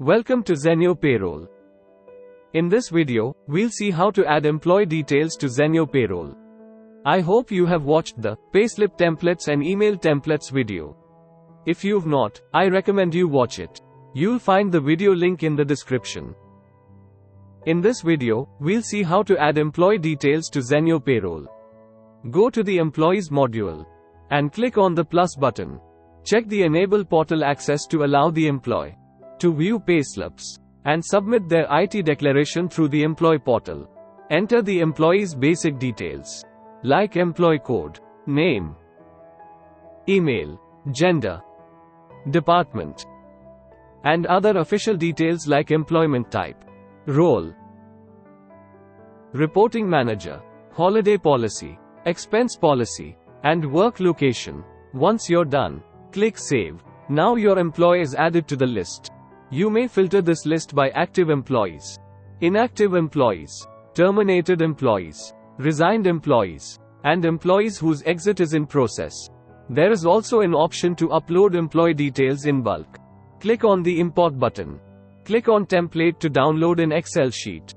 Welcome to Zenyo Payroll. In this video, we'll see how to add employee details to Zenyo Payroll. I hope you have watched the payslip templates and email templates video. If you've not, I recommend you watch it. You'll find the video link in the description. In this video, we'll see how to add employee details to Zenyo Payroll. Go to the Employees module and click on the plus button. Check the Enable Portal Access to allow the employee to view payslips and submit their IT declaration through the employee portal. Enter the employee's basic details, like employee code, name, email, gender, department, and other official details like employment type, role, reporting manager, holiday policy, expense policy, and work location. Once you're done, click Save. Now your employee is added to the list. You may filter this list by active employees, inactive employees, terminated employees, resigned employees, and employees whose exit is in process. There is also an option to upload employee details in bulk. Click on the Import button. Click on Template to download an Excel sheet,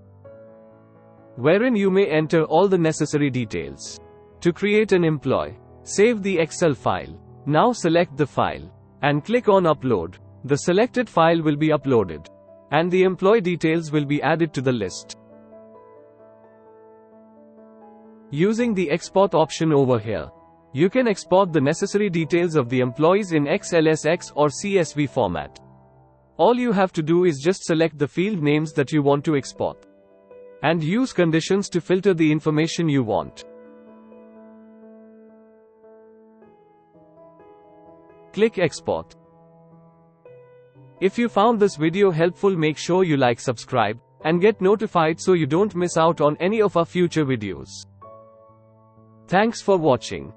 wherein you may enter all the necessary details. To create an employee, save the Excel file. Now select the file and click on Upload. The selected file will be uploaded, and the employee details will be added to the list. Using the Export option over here, you can export the necessary details of the employees in XLSX or CSV format. All you have to do is just select the field names that you want to export, and use conditions to filter the information you want. Click Export. If you found this video helpful, make sure you like, subscribe, and get notified so you don't miss out on any of our future videos. Thanks for watching.